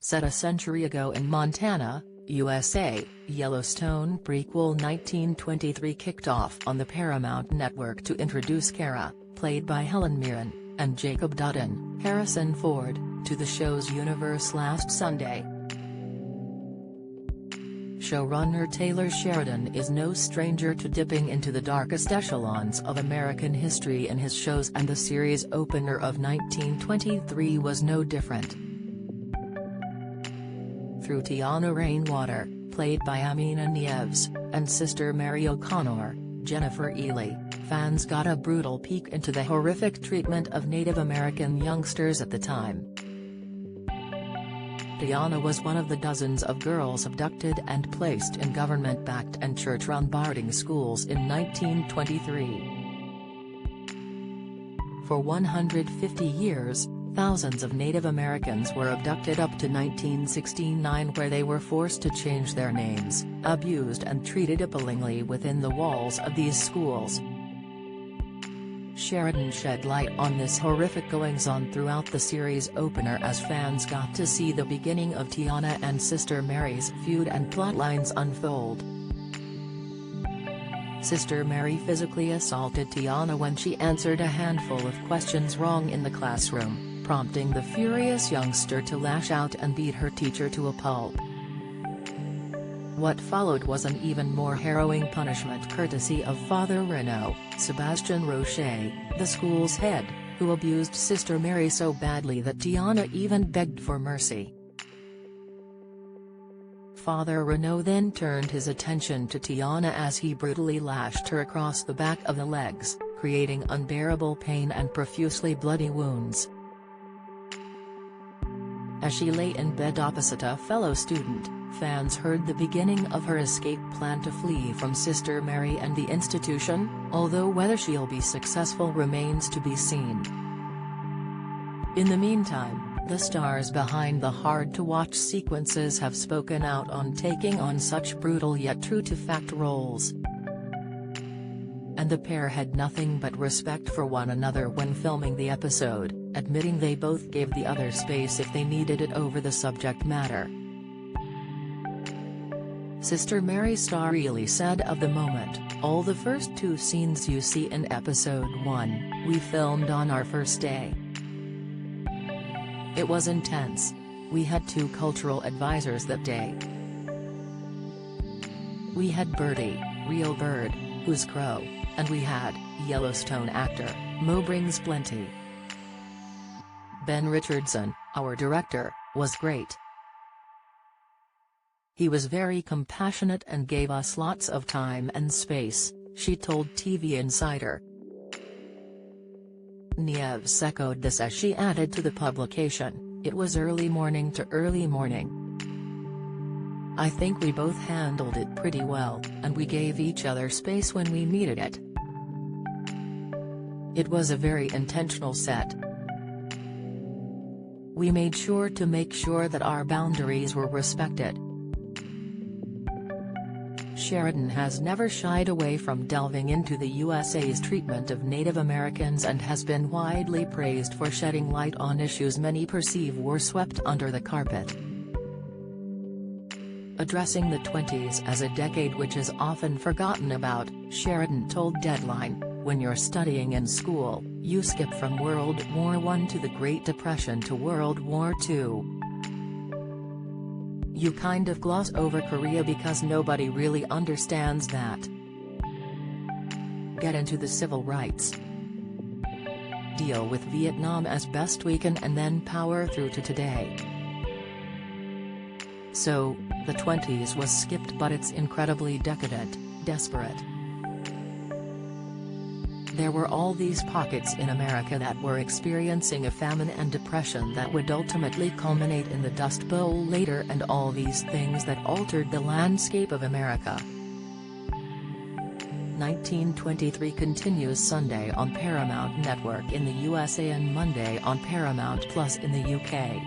set a century ago in Montana, USA, Yellowstone prequel 1923 kicked off on the Paramount Network to introduce Kara, played by Helen Mirren, and Jacob Dutton, Harrison Ford, to the show's universe last Sunday. Showrunner Taylor Sheridan is no stranger to dipping into the darkest echelons of American history in his shows, and the series opener of 1923 was no different. Through Teonna Rainwater, played by Amina Nieves, and Sister Mary O'Connor, Jennifer Ely, fans got a brutal peek into the horrific treatment of Native American youngsters at the time. Teonna was one of the dozens of girls abducted and placed in government-backed and church-run boarding schools in 1923. For 150 years, thousands of Native Americans were abducted up to 1969, where they were forced to change their names, abused and treated appallingly within the walls of these schools. Sheridan shed light on this horrific goings-on throughout the series opener as fans got to see the beginning of Teonna and Sister Mary's feud and plotlines unfold. Sister Mary physically assaulted Teonna when she answered a handful of questions wrong in the classroom, prompting the furious youngster to lash out and beat her teacher to a pulp. What followed was an even more harrowing punishment courtesy of Father Renaud, Sebastian Roche, the school's head, who abused Sister Mary so badly that Teonna even begged for mercy. Father Renaud then turned his attention to Teonna as he brutally lashed her across the back of the legs, creating unbearable pain and profusely bloody wounds. As she lay in bed opposite a fellow student, fans heard the beginning of her escape plan to flee from Sister Mary and the institution, although whether she'll be successful remains to be seen. In the meantime, the stars behind the hard-to-watch sequences have spoken out on taking on such brutal yet true-to-fact roles. And the pair had nothing but respect for one another when filming the episode, admitting they both gave the other space if they needed it over the subject matter. Sister Mary star Ely said of the moment, "All the first two scenes you see in episode 1, we filmed on our first day. It was intense. We had 2 cultural advisors that day. We had Birdie, real bird, who's crow, and we had Yellowstone actor, Mo Brings Plenty. Ben Richardson, our director, was great. He was very compassionate and gave us lots of time and space," she told TV Insider. Nieves echoed this as she added to the publication, "It was early morning to early morning. I think we both handled it pretty well, and we gave each other space when we needed it. It was a very intentional set. We made sure to make sure that our boundaries were respected." Sheridan has never shied away from delving into the USA's treatment of Native Americans and has been widely praised for shedding light on issues many perceive were swept under the carpet. Addressing the 20s as a decade which is often forgotten about, Sheridan told Deadline, "When you're studying in school, you skip from World War I to the Great Depression to World War II. You kind of gloss over Korea because nobody really understands that. Get into the civil rights. Deal with Vietnam as best we can and then power through to today. So, the 20s was skipped, but it's incredibly decadent, desperate. There were all these pockets in America that were experiencing a famine and depression that would ultimately culminate in the Dust Bowl later, and all these things that altered the landscape of America." 1923 continues Sunday on Paramount Network in the USA and Monday on Paramount Plus in the UK.